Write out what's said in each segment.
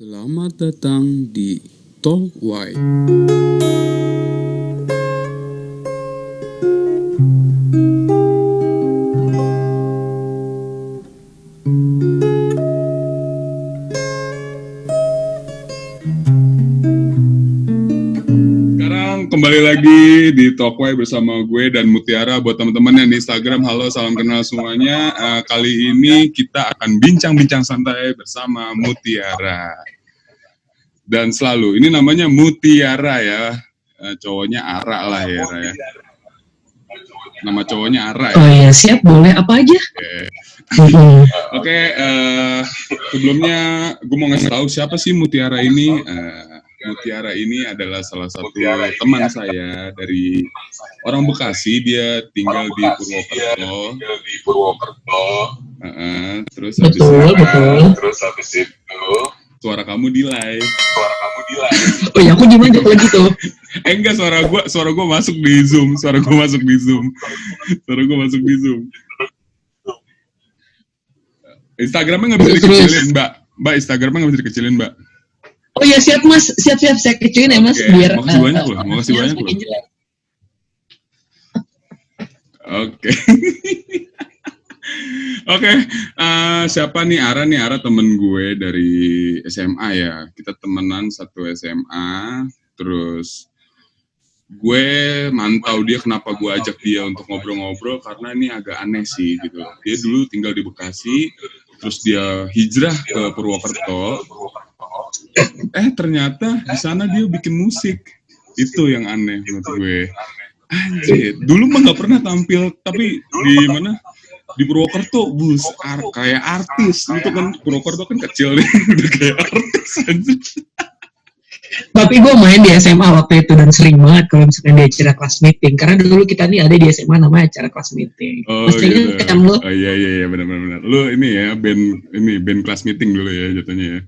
Selamat datang di Talk Why. Sekarang kembali lagi di Talk Why bersama gue dan Mutiara. Buat teman-teman yang di Instagram, halo, salam kenal semuanya. Kali ini kita akan bincang-bincang santai bersama Mutiara. Dan selalu, ini namanya Mutiara ya, cowoknya Ara lah ya, Ra, ya. Nama cowoknya Ara ya. Oh iya, siap, boleh apa aja. Oke, sebelumnya gue mau ngasih tahu siapa sih Mutiara ini. Mutiara ini adalah salah satu teman saya dari orang Bekasi, dia tinggal di Purwokerto. Terus habis itu suara kamu di live. Oh ya, aku gimana kalau gitu? Enggak, suara gua masuk di Zoom. Instagramnya nggak bisa dikecilin, Mbak. Instagramnya nggak bisa dikecilin, Mbak. Oh ya, siap Mas, siap saya kecilin ya Mas, biar. Makasih banyak loh. Oke. Oke, siapa nih Ara? Ara temen gue dari SMA ya. Kita temenan satu SMA. Terus gue mantau dia, kenapa gue ajak dia untuk ngobrol-ngobrol, karena ini agak aneh sih gitu. Dia dulu tinggal di Bekasi, terus dia hijrah ke Purwokerto. Ternyata di sana dia bikin musik. Itu yang aneh menurut gue. Anjir, dulu mah nggak pernah tampil, tapi di mana? Di Purwokerto, kayak artis. Itu kan Purwokerto kan kecil nih, udah kayak artis anjir. Tapi gue main di SMA waktu itu dan sering banget kalau misalkan di acara kelas meeting. Karena dulu kita nih ada di SMA namanya acara kelas meeting. Oh gitu. Kan lo? Oh iya benar. Lu ini ya band kelas meeting dulu ya jatuhnya ya.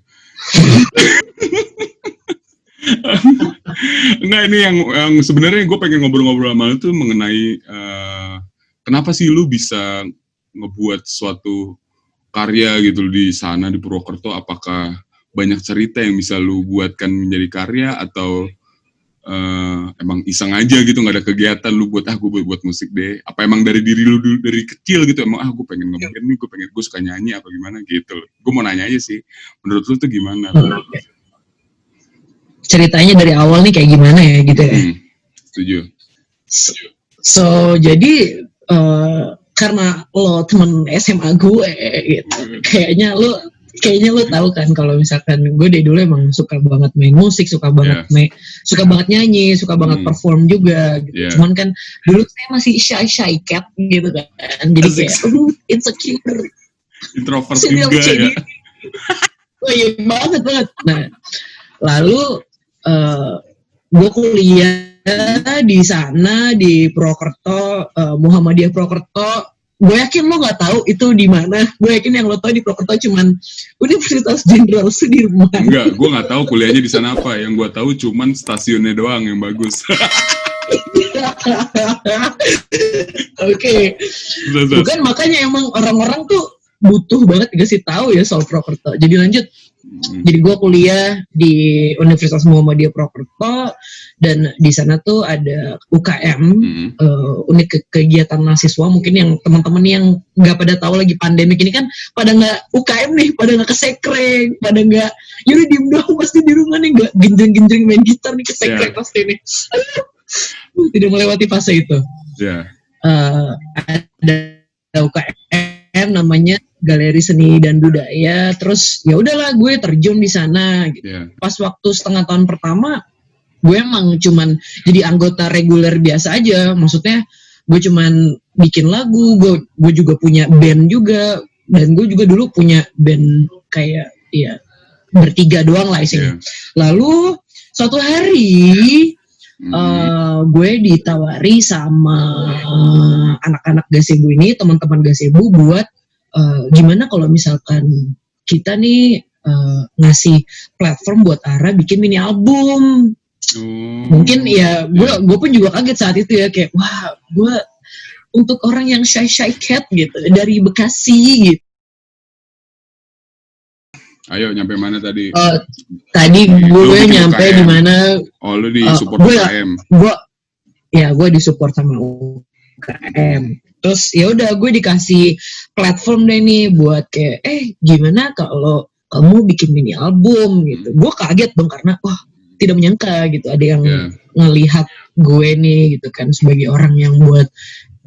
Enggak, ini yang sebenarnya gue pengen ngobrol-ngobrol sama lu tuh mengenai kenapa sih lu bisa ngebuat suatu karya gitu di sana di Purwokerto. Apakah banyak cerita yang bisa lu buatkan menjadi karya, atau emang iseng aja gitu, nggak ada kegiatan lu buat gue buat musik deh? Apa emang dari diri lu dari kecil gitu, emang gue pengen ngeband nih, gue suka nyanyi apa gimana gitu? Gue mau nanya aja sih, menurut lu tuh gimana? Ceritanya dari awal nih kayak gimana ya gitu ya? Setuju. So jadi karena lo temen SMA gue gitu, kayaknya lo tahu kan kalau misalkan gue dari dulu emang suka banget main musik, suka banget suka banget nyanyi, suka banget perform juga gitu. Cuman kan dulu saya masih shy cat gitu kan, jadi kayak insecure, introvert juga ya. Oh iya banget. Nah lalu gue kuliah di sana di Purwokerto, Muhammadiyah Purwokerto. Gue yakin lo nggak tahu itu di mana. Gue yakin yang lo tahu di Purwokerto cuman Universitas Jenderal Sudirman. Enggak, gue nggak tahu kuliahnya di sana apa. Yang gue tahu cuman stasiunnya doang yang bagus. Oke. Bukan, makanya emang orang-orang tuh butuh banget dikasih tahu ya soal Purwokerto. Jadi lanjut. Jadi gue kuliah di Universitas Muhammadiyah Purwokerto, dan di sana tuh ada UKM, unit kegiatan mahasiswa. Mungkin yang teman-teman yang nggak pada tahu lagi pandemik ini kan pada nggak UKM nih, pada nggak kesekreng, pada nggak yaudah diem doang pasti di rumah nih, nggak genjreng main gitar nih, kesekreng pasti nih. Tidak melewati fase itu. Ada UKM namanya Galeri Seni dan Budaya. Terus ya udahlah gue terjun di sana gitu. Pas waktu setengah tahun pertama gue emang cuman jadi anggota reguler biasa aja. Maksudnya gue cuman bikin lagu, gue juga punya band juga, dan gue juga dulu punya band kayak ya bertiga doang lah isinya. Lalu suatu hari gue ditawari sama anak-anak Gazebo ini, teman-teman Gazebo, buat gimana kalau misalkan kita nih ngasih platform buat Ara bikin mini album. Mungkin ya gue pun juga kaget saat itu ya, kayak wah, gue untuk orang yang shy cat gitu dari Bekasi gitu. Ayo, nyampe mana tadi? Tadi gue nyampe di mana? Oh, lu di support UKM. Gue di support sama UKM. Terus ya udah gue dikasih platform deh nih buat kayak gimana kalau kamu bikin mini album gitu. Gue kaget dong karena tidak menyangka gitu ada yang ngelihat gue nih gitu kan sebagai orang yang buat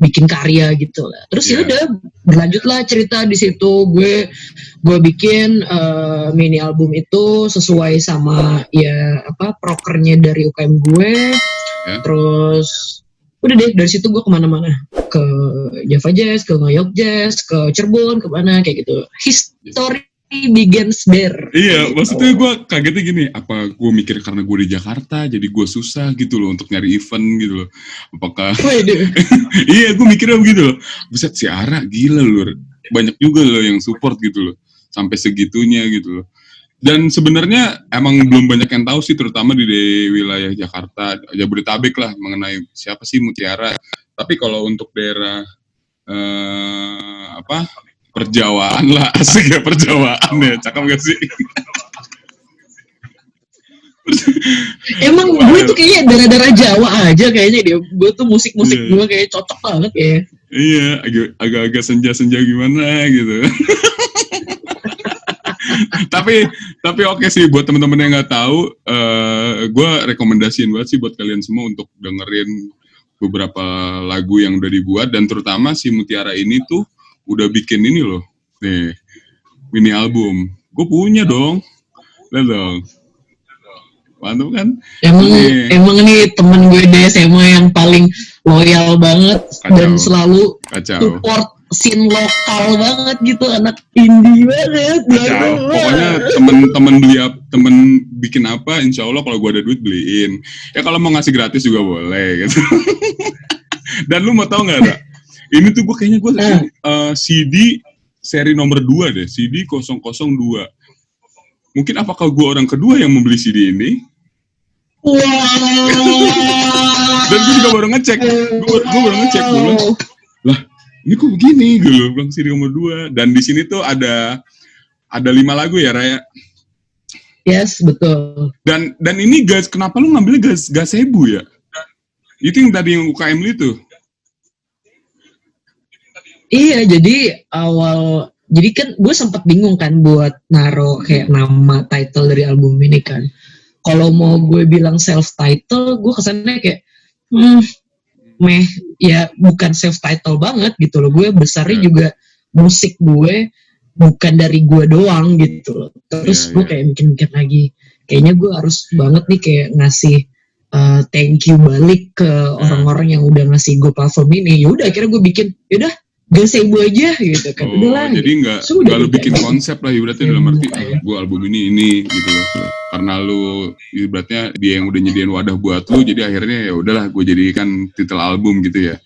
bikin karya gitu lah. Terus ya udah berlanjutlah cerita di situ. Gue bikin mini album itu sesuai sama prokernya dari UKM gue. Terus udah deh dari situ gue kemana-mana, ke Java Jazz, ke Ngayok Jazz, ke Cirebon, kemana kayak gitu. History begins there. Iya, maksudnya gue kagetnya gini, apa gue mikir karena gue di Jakarta jadi gue susah gitu loh untuk nyari event gitu loh. Apakah iya, gue mikirnya begitu loh. Buset, si Ara gila loh, banyak juga loh yang support gitu loh, sampai segitunya gitu loh. Dan sebenarnya emang belum banyak yang tahu sih, terutama di wilayah Jakarta, Jabodetabek lah, mengenai siapa sih Mutiara. Tapi kalau untuk daerah perjawaan lah, asik ya perjawaan ya, cakep gak sih? Emang gue tuh kayaknya daerah-daerah Jawa aja kayaknya dia. Gue tuh musik-musik gue kayak cocok banget ya. Iya, agak-agak senja-senja gimana gitu. tapi oke sih buat teman-teman yang nggak tahu, gue rekomendasiin banget sih buat kalian semua untuk dengerin beberapa lagu yang udah dibuat, dan terutama si Mutiara ini tuh udah bikin ini loh, nih mini album. Gue punya dong, lihat dong, mantap kan? Emang nih temen gue di SMA yang paling loyal banget. Kacau. Dan selalu support scene lokal banget gitu, anak indie banget. Pokoknya temen bikin apa, insya Allah kalau gue ada duit beliin. Ya kalau mau ngasih gratis juga boleh gitu. Dan lu mau tau nggak, Ra? Ini tuh gue kayaknya CD seri nomor 2 deh, CD 002. Mungkin apakah gue orang kedua yang membeli CD ini? Wow. Dan gue juga baru ngecek, gue baru ngecek, gue bilang, lah ini kok begini, gue bilang CD nomor 2. Dan di sini tuh ada 5 lagu ya, Raya? Yes, betul. Dan ini guys, kenapa lu ngambilnya gazebo ya? Itu yang tadi yang UKM itu? Iya, jadi jadi kan gue sempat bingung kan buat naro kayak nama title dari album ini kan. Kalau mau gue bilang self-title, gue kesannya kayak ya bukan self-title banget gitu loh. Gue besarnya juga musik gue bukan dari gue doang gitu loh. Terus gue kayak mikir-mikir lagi, kayaknya gue harus banget nih kayak ngasih thank you balik ke orang-orang yang udah ngasih gue platform ini. Yaudah akhirnya gue bikin, yaudah gazebo aja gitu kan. Udahlah. Jadi nggak lu bikin konsep lah, ibaratnya dalam arti gue album ini gitu loh. Karena lu ibaratnya dia yang udah nyediain wadah buat lu, jadi akhirnya ya udahlah gue jadikan titel album gitu ya.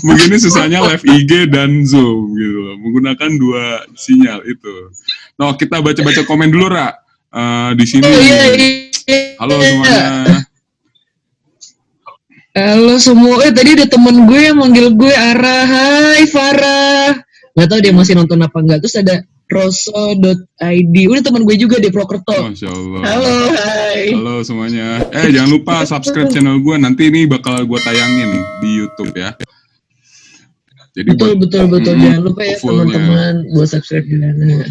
Begini susahnya live IG dan Zoom gitu loh, menggunakan 2 sinyal itu. Nah, kita baca-baca komen dulu, Ra. Di sini. Halo semuanya. Halo semua, tadi ada temen gue yang manggil gue Ara. Hai Farah. Gak tau dia masih nonton apa enggak. Terus ada roso.id. Udah temen gue juga di Prokerto. Masya Allah. Halo, hai. Halo semuanya. Jangan lupa subscribe channel gue. Nanti ini bakal gue tayangin di YouTube ya. Jadi betul. Jangan lupa ya teman-teman buat subscribe di sana.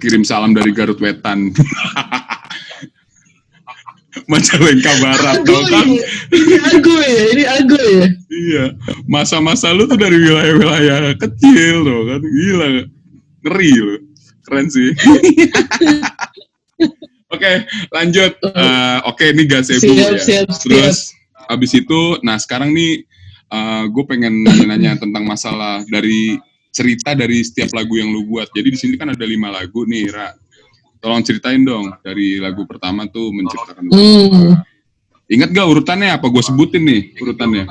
Kirim salam dari Garut Wetan. Majalengka Barat, tau kan? Ini Ago ya? Iya, masa-masa lu tuh dari wilayah-wilayah kecil loh kan, gila, ngeri loh, keren sih. Oke, lanjut. Ini gazebo ya. Terus abis itu, nah sekarang nih gue pengen nanya tentang masalah dari cerita dari setiap lagu yang lu buat. Jadi di sini kan ada 5 lagu nih, Ra. Tolong ceritain dong dari lagu pertama tuh menciptakan. Ingat gak urutannya apa? Gue sebutin nih urutannya.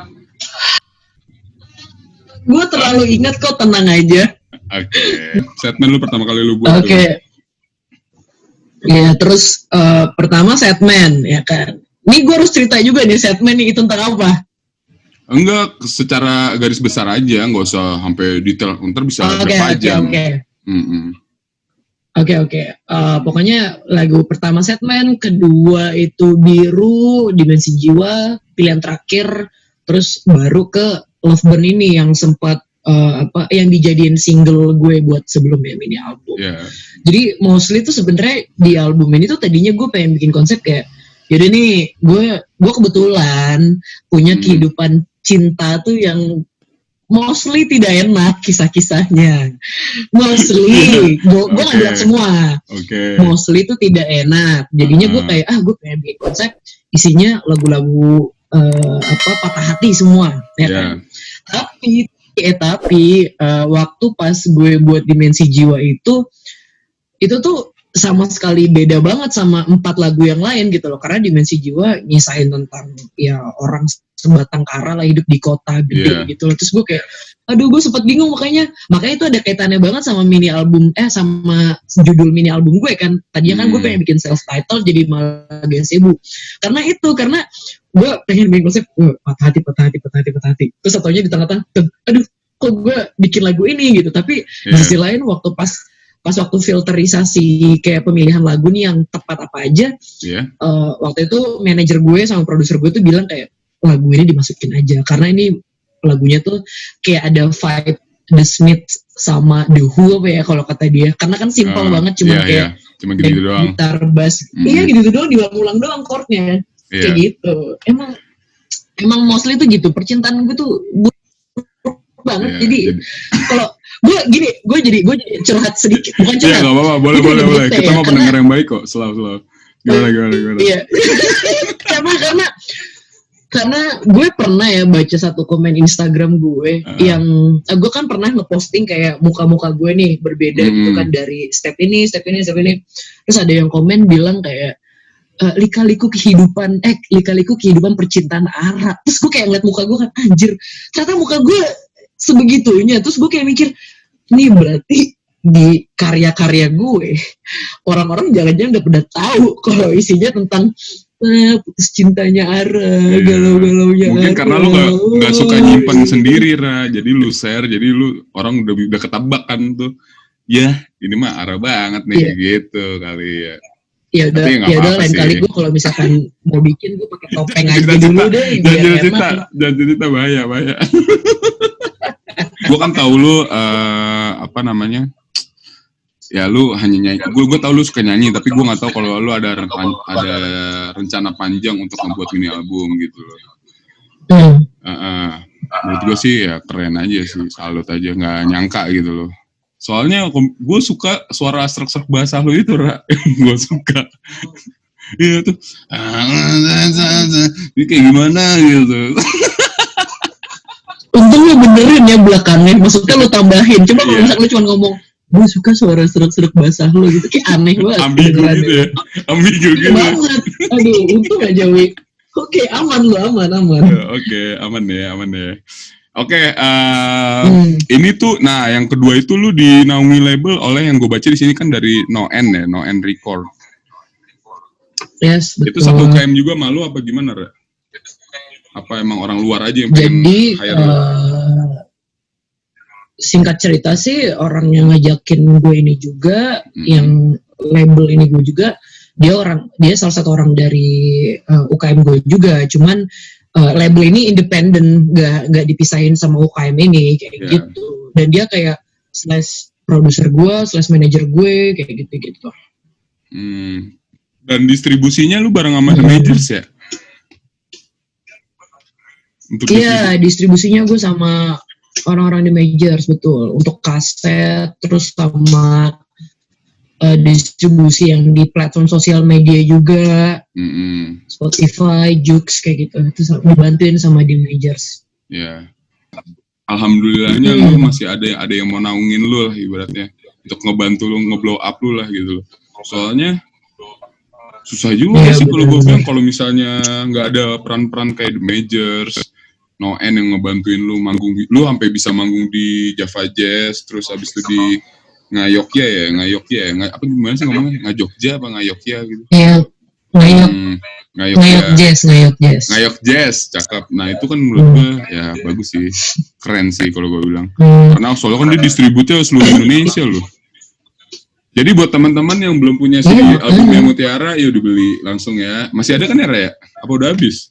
Gue terlalu ingat kok, tenang aja. Oke. Setman lu pertama kali lu buat. Oke. Ya terus pertama Setman ya kan. Ini gue harus cerita juga nih Setman nih itu tentang apa? Enggak, secara garis besar aja, nggak usah sampai detail. Ntar bisa berapa jam. Oke. Pokoknya lagu pertama Setman, kedua itu Biru, Dimensi Jiwa, pilihan terakhir, terus baru ke Love Burn ini yang sempat yang dijadiin single gue buat sebelumnya mini album. Yeah. Jadi mostly tuh sebenarnya di album ini tuh tadinya gue pengen bikin konsep kayak, yaudah nih gue kebetulan punya kehidupan cinta tuh yang mostly tidak enak kisah-kisahnya. Mostly, gue nggak bilang semua. Mostly itu tidak enak. Jadinya gue kayak gue pengen bikin konsep isinya lagu-lagu patah hati semua, ya kan. Tapi waktu pas gue buat Dimensi Jiwa itu tuh sama sekali beda banget sama 4 lagu yang lain gitu loh. Karena Dimensi Jiwa nyisain tentang ya orang sebatang kara lah hidup di kota gede gitu loh. Terus gue kayak, aduh gue sempet bingung makanya itu ada kaitannya banget sama mini album, sama judul mini album gue kan. Tadinya kan gue pengen bikin self title jadi malah Gazebo. Karena gue pengen bikin konsep patah hati. Terus satunya di tengah-tengah, aduh kok gue bikin lagu ini gitu. Tapi di sisi lain waktu pas waktu filterisasi kayak pemilihan lagu nih yang tepat apa aja, waktu itu manajer gue sama produser gue tuh bilang kayak lagu ini dimasukin aja karena ini lagunya tuh kayak ada vibe The Smiths sama The Who apa ya kalau kata dia, karena kan simple banget cuma kayak cuma gitu doang, gitar bass gitu doang, diulang-ulang doang chordnya kayak gitu. Emang mostly tuh gitu, percintaan gue tuh banget. Jadi kalau gue jadi curhat sedikit, bukan curhat. Iya, nggak apa-apa, boleh. Kita mau pendengar yang baik kok, selalu. Gimana? Iya. karena gue pernah ya baca satu komen Instagram gue yang gue kan pernah ngeposting kayak muka-muka gue nih berbeda gitu kan dari step ini. Terus ada yang komen bilang kayak lika-liku kehidupan percintaan Ara. Terus gue kayak ngeliat muka gue kan, anjir, ternyata muka gue sebegitunya. Terus gue kayak mikir, nih berarti di karya-karya gue orang-orang jangan-jangan udah pada tahu kalau isinya tentang putus cintanya Ara, galau-galaunya mungkin Ara. Karena lu gak suka nyimpan sendiri, Ra. Jadi lu share, jadi lu orang udah ketebak kan tuh. Ya, ini mah Ara banget nih, gitu kali ya. Ya udah lain kali gue kalau misalkan mau bikin gue pakai topeng aja dulu deh. Jangan cerita bahaya. Gue kan tahu lu ya lu hanya nyanyi. Gue tahu lu suka nyanyi, tapi gue nggak tahu kalau lu ada rencana panjang untuk membuat mini album gitu loh. Menurut gue sih ya keren aja sih, salut aja, nggak nyangka gitu loh. Soalnya gue suka suara serak-serak bahasa lu itu, Ra. Gue suka. Iya tuh. Ini kayak gimana gitu. Untung lu benerin ya belakangnya, maksudnya lu tambahin. Coba kalau misalnya lu cuma ngomong, gue suka suara serak-serak bahasa lu gitu, kayak aneh banget. Ambigu gitu ya. Ambigu gitu. Banget. Aduh, untung aja, Wi. Oke, aman lu, aman. Oke, aman ya. Oke, ini tuh, nah yang kedua itu lu dinaungi label oleh yang gue baca di sini kan dari No End Record. Yes, betul. Itu satu UKM juga malu apa gimana, Ra? Apa emang orang luar aja yang pengen hire lu? Singkat cerita sih orang yang ngajakin gue ini juga, yang label ini gue juga, dia salah satu orang dari UKM gue juga, cuman label ini independen, nggak dipisahin sama UKM ini kayak gitu. Dan dia kayak / produser gue, / manager gue kayak gitu. Dan distribusinya lu bareng sama The Majors ya? Iya, distribusinya gue sama orang-orang The Majors, betul. Untuk kaset, terus sama distribusi yang di platform sosial media juga, Spotify, Joox kayak gitu. Itu dibantuin sama The Majors. Ya, alhamdulillahnya lu masih ada yang mau naungin lu lah ibaratnya, untuk ngebantu lu, ngeblow up lu lah gitu. Soalnya susah juga sih kalau gue bilang, kalau misalnya nggak ada peran-peran kayak The Majors, No End yang ngebantuin lu manggung, lu sampai bisa manggung di Java Jazz, terus abis itu di Ngayokya, apa gimana sih ngomongnya, Ngajogja apa Ngayokya gitu? Iya, Ngayok jazz, cakep. Nah itu kan menurut gue ya bagus sih, keren sih kalau gue bilang. Karena soalnya kan dia distributnya seluruh Indonesia loh. Jadi buat teman-teman yang belum punya CD albumnya Mutiara, ya dibeli langsung ya. Masih ada kan ya? Apa udah habis?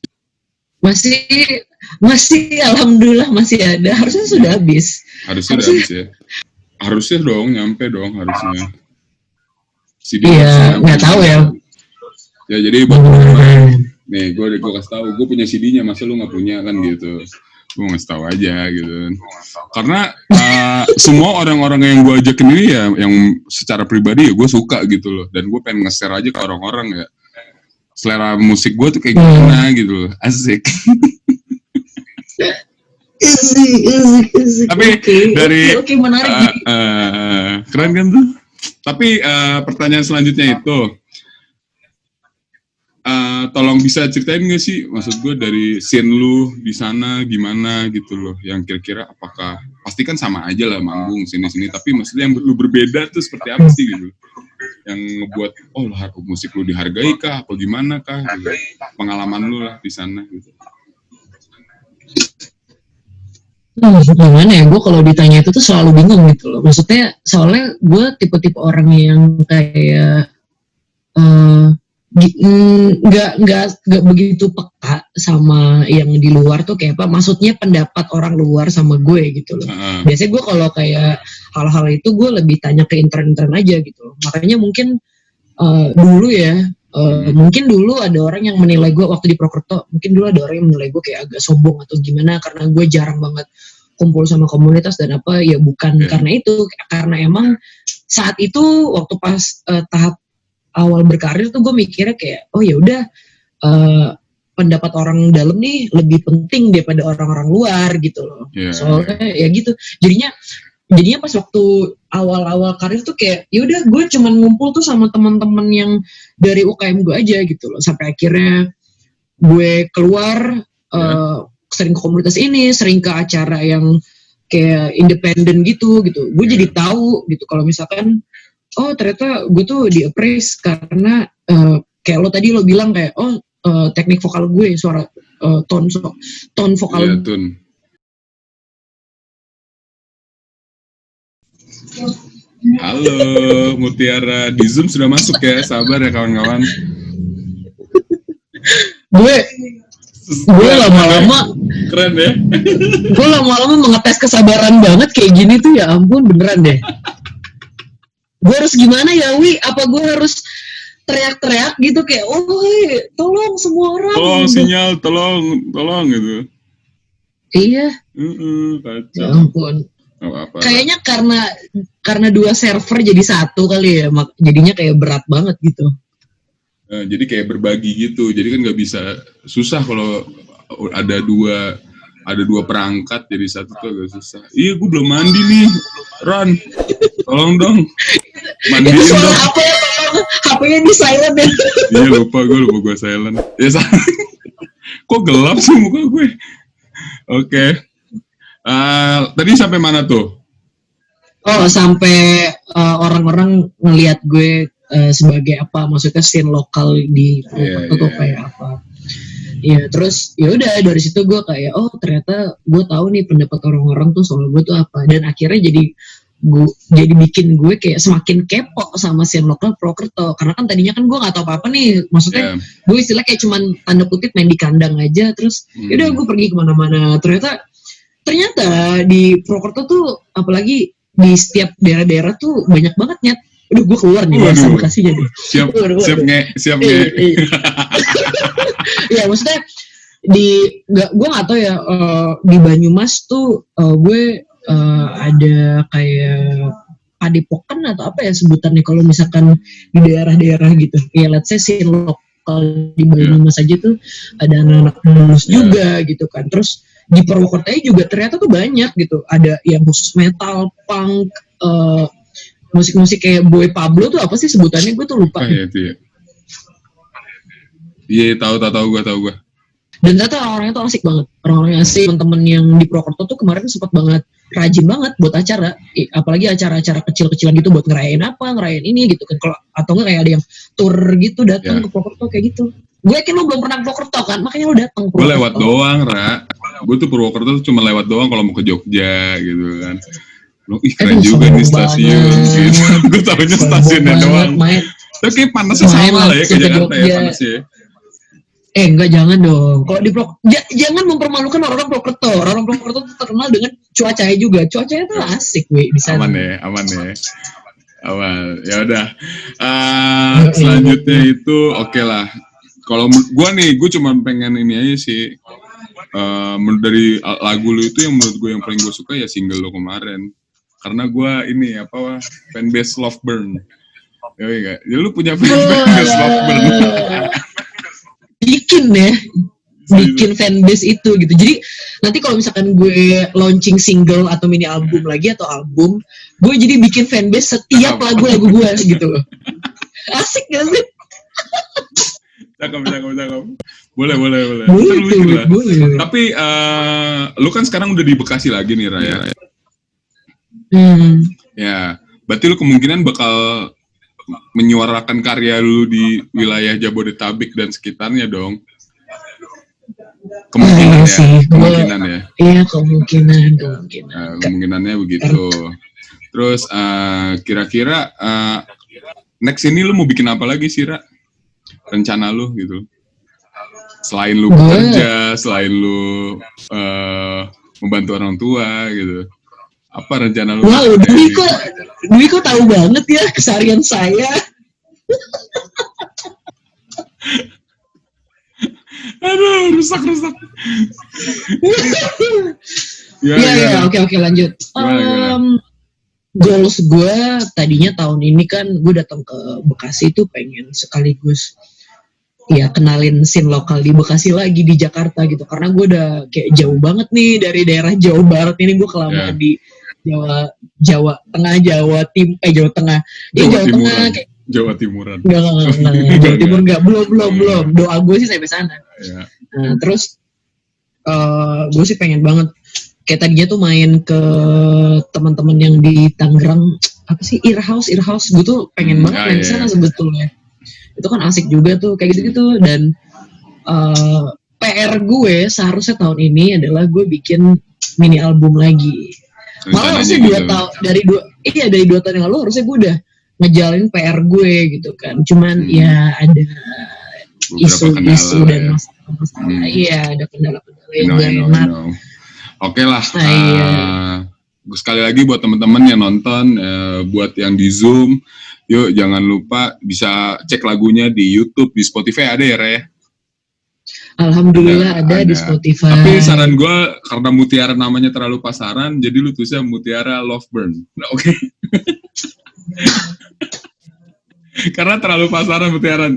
Masih alhamdulillah masih ada. Harusnya sudah habis. Harusnya udah habis ya. Harusnya dong, nyampe dong harusnya. CD iya, nggak tahu ya. Ya jadi buat teman-teman, nih gue kasih tahu, gue punya CD-nya, masa lu nggak punya kan gitu. Gue ngasih tahu aja gitu. Karena semua orang-orang yang gue ajakin ini ya, yang secara pribadi ya gue suka gitu loh. Dan gue pengen nge-share aja ke orang-orang ya. Selera musik gue tuh kayak gimana gitu loh. Asik. Asik. Tapi dari menarik. Keren kan tuh. Tapi pertanyaan selanjutnya itu, tolong bisa ceritain nggak sih, maksud gue dari scene lu di sana gimana gitu loh, yang kira-kira apakah pasti kan sama aja lah manggung sini-sini, tapi maksudnya yang lu berbeda tuh seperti apa sih gitu, yang ngebuat musik lu dihargai kah, atau gimana kah, gitu. Pengalaman lu lah di sana gitu. Gimana ya, gue kalau ditanya itu tuh selalu bingung gitu loh, maksudnya soalnya gue tipe-tipe orang yang kayak nggak begitu peka sama yang di luar tuh kayak apa, maksudnya pendapat orang luar sama gue gitu loh. Biasanya gue kalau kayak hal-hal itu gue lebih tanya ke intern aja gitu. Makanya mungkin dulu ya, mungkin dulu ada orang yang menilai gue waktu di Prokerto, mungkin dulu ada orang yang menilai gue kayak agak sombong atau gimana karena gue jarang banget kumpul sama komunitas dan apa, ya bukan karena itu, karena emang saat itu waktu pas tahap awal berkarir tuh gue mikirnya kayak ya udah, pendapat orang dalam nih lebih penting daripada orang-orang luar gitu loh. Soalnya ya gitu. Jadinya pas waktu awal-awal karir tuh kayak ya udah gue cuman ngumpul tuh sama teman-teman yang dari UKM gue aja gitu loh. Sampai akhirnya gue keluar, sering ke komunitas ini, sering ke acara yang kayak independen gitu. Gue jadi tahu gitu kalau misalkan ternyata gue tuh di-appraise karena kayak lo tadi lo bilang kayak teknik vokal gue, suara tone vokal. Tune. Halo Mutiara, di Zoom sudah masuk ya, sabar ya kawan-kawan. Gue lama-lama keren ya. Gue lama-lama mengetes kesabaran banget kayak gini tuh, ya ampun beneran deh. Gue harus gimana ya Wi? Apa gue harus teriak-teriak gitu kayak tolong semua orang. Tolong sinyal, tolong gitu. Iya. Ya ampun. Apa-apa. Kayaknya karena dua server jadi satu kali ya, jadinya kayak berat banget gitu. Jadi kayak berbagi gitu. Jadi kan nggak bisa, susah kalau ada dua perangkat jadi satu tuh agak susah. Iya, gue belum mandi nih, Ron. Tolong dong. Mandiin itu dong. HP-nya di silent ya. Iya lupa gue silent. Ya kok gelap sih muka gue. Oke. Tadi sampai mana tuh? Sampai orang-orang ngelihat gue sebagai apa, maksudnya scene lokal di Purwokerto kayak apa. Ya terus ya udah dari situ gue kayak ternyata gue tahu nih pendapat orang-orang tuh soal gue tuh apa, dan akhirnya jadi bikin gue kayak semakin kepo sama scene lokal Purwokerto, karena kan tadinya kan gue nggak tahu apa-apa nih, maksudnya gue istilah kayak cuman tanda kutip main di kandang aja, terus yaudah gue pergi kemana-mana. Ternyata di Purwokerto tuh, apalagi di setiap daerah-daerah tuh banyak banget nyet. Aduh gue keluar nih bahasa Bekasinya deh. Siap nge. Ya maksudnya gue nggak tahu ya, di Banyumas tuh gue ada kayak padepokan atau apa ya sebutannya kalau misalkan di daerah-daerah gitu. Ya let's say scene lokal di Banyumas aja tuh ada anak-anak lulus juga gitu kan. Terus di Purwokerto juga ternyata tuh banyak gitu. Ada yang khusus metal, punk, musik-musik kayak Boy Pablo tuh apa sih sebutannya, gue tuh lupa. Iya, tahu gue. Dan ternyata orang-orangnya tuh asik banget. Orang-orangnya asik. Temen-temen yang di Purwokerto tuh kemarin sempat banget rajin banget buat acara, apalagi acara-acara kecil-kecilan gitu buat ngerayain ini gitu kan, kalau atau nggak kayak ada yang tour gitu datang ke Purwokerto kayak gitu. Gue yakin lo belum pernah ke Purwokerto kan, makanya lo datang. Gue lewat doang, Ra. Gue tuh Purwokerto tuh cuma lewat doang kalau mau ke Jogja gitu kan. Lo keren juga nih stasiun gitu. Gue tahunya stasiunnya doang. Tapi panasnya sama lah ya ke Jakarta ya panasnya. Enggak, jangan dong. Kalau di jangan mempermalukan orang Purwokerto. Orang Purwokerto tuh terkenal dengan cuacanya juga. Cuacanya tuh asik, weh, bisa. Aman ya. Aman. Ya udah. Selanjutnya itu oke lah. Kalau gue cuma pengen ini aja sih. Dari lagu lu itu yang menurut gue yang paling gue suka ya single lo kemarin. Karena gue ini fanbase Loveburn. Ya enggak. Ya lu punya fanbase Loveburn. bikin fanbase itu gitu. Jadi nanti kalau misalkan gue launching single atau mini album lagi atau album, gue jadi bikin fanbase setiap lagu-lagu gue gitu loh. Asik gak sih? Cakep. Boleh. Boleh. Tapi lu kan sekarang udah di Bekasi lagi nih, Raya. Ya, berarti lu kemungkinan bakal menyuarakan karya lu di wilayah Jabodetabek dan sekitarnya dong. Kemungkinan ya. Iya, kemungkinan. Kemungkinannya begitu. Terus kira-kira next ini lu mau bikin apa lagi sih, Ra? Rencana lu gitu. Selain lu bekerja, selain lu membantu orang tua gitu. Apa rencana lu? Wow, Dwi kok tahu banget ya keseharian saya. Aduh, rusak. Ya, oke, lanjut. Goals gue tadinya tahun ini kan gue datang ke Bekasi tuh pengen sekaligus ya kenalin scene lokal di Bekasi lagi di Jakarta gitu, karena gue udah kayak jauh banget nih dari daerah Jawa Barat ini, gue kelamaan di Jawa Tengah, Jawa Tengah kayak Jawa Timuran. Jawa Timur belum. Doa gue sih sampai sana. Nah, terus gue sih pengen banget kayak tadinya tuh main ke teman-teman yang di Tangerang, apa sih, Earhouse, gue tuh pengen banget main di sana sebetulnya. Itu kan asik juga tuh kayak gitu-gitu. Dan PR gue seharusnya tahun ini adalah gue bikin mini album lagi. Malah harusnya dari 2 tahun yang lalu harusnya gue udah ngejalin PR gue gitu kan. Cuman ya ada isu-isu dan masalah. Iya, ada kendala-kendala yang gak enak. Oke lah. Sekali lagi buat teman-teman yang nonton, buat yang di Zoom, yuk jangan lupa bisa cek lagunya di YouTube, di Spotify ada ya, Re? Alhamdulillah ada di Spotify. Tapi saran gue, karena Mutiara namanya terlalu pasaran, jadi lu tulisnya Mutiara Loveburn. Nah, oke. Karena terlalu pasaran Mutiara.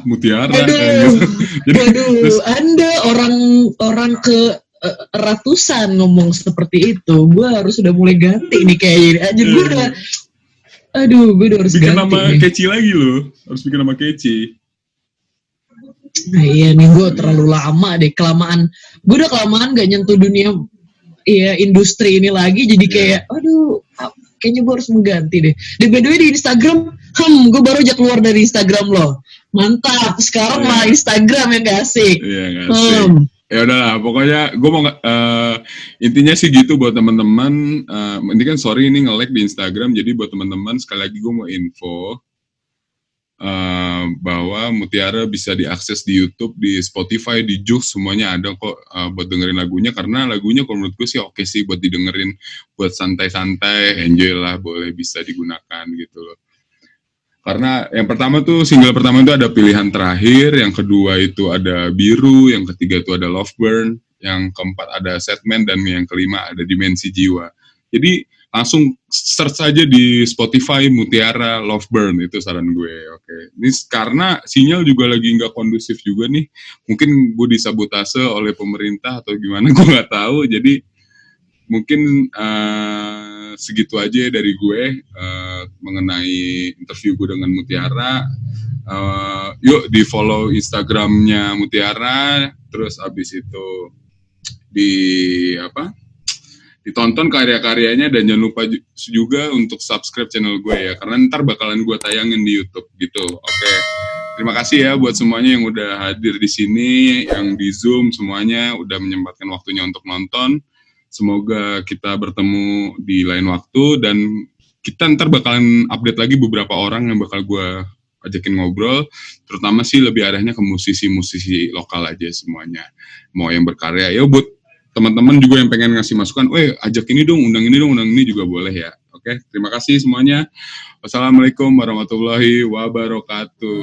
Mutiara. Aduh, Anda orang ke ratusan ngomong seperti itu. Gue harus udah mulai ganti nih kayaknya. Gue udah harus bikin ganti. Bikin nama catchy lagi loh. Harus bikin nama catchy. Nah iya nih, gue terlalu lama deh, kelamaan. Gue udah kelamaan gak nyentuh dunia industri ini lagi, jadi kayak kayaknya gue harus mengganti deh. Dan by the way di Instagram, gue baru aja keluar dari Instagram loh. Mantap, sekarang mah Instagram yang gak asik. Iya, gak asik. Ya udahlah, pokoknya gue mau intinya sih gitu buat teman-teman. Ini kan sorry ini nge-lag di Instagram, jadi buat teman-teman sekali lagi gue mau info bahwa Mutiara bisa diakses di YouTube, di Spotify, di Joox, semuanya ada kok buat dengerin lagunya, karena lagunya kalau menurut gue sih oke sih buat didengerin, buat santai-santai, enjoy lah, boleh bisa digunakan gitu loh. Karena yang pertama tuh, single pertama itu ada Pilihan Terakhir, yang kedua itu ada Biru, yang ketiga itu ada Loveburn, yang keempat ada Setman, dan yang kelima ada Dimensi Jiwa. Jadi langsung search aja di Spotify Mutiara Loveburn, itu saran gue. Oke. Ini karena sinyal juga lagi nggak kondusif juga nih, mungkin gue disabotase oleh pemerintah atau gimana, gue nggak tahu. Jadi mungkin segitu aja dari gue mengenai interview gue dengan Mutiara. Yuk di follow Instagramnya Mutiara, terus abis itu ditonton karya-karyanya, dan jangan lupa juga untuk subscribe channel gue ya, karena ntar bakalan gue tayangin di YouTube gitu. Oke. Terima kasih ya buat semuanya yang udah hadir di sini, yang di Zoom semuanya udah menyempatkan waktunya untuk nonton. Semoga kita bertemu di lain waktu, dan kita ntar bakalan update lagi beberapa orang yang bakal gue ajakin ngobrol, terutama sih lebih arahnya ke musisi-musisi lokal aja semuanya. Mau yang berkarya, ya buat teman-teman juga yang pengen ngasih masukan, ajak ini dong, undang ini juga boleh ya. Oke, terima kasih semuanya. Wassalamualaikum warahmatullahi wabarakatuh.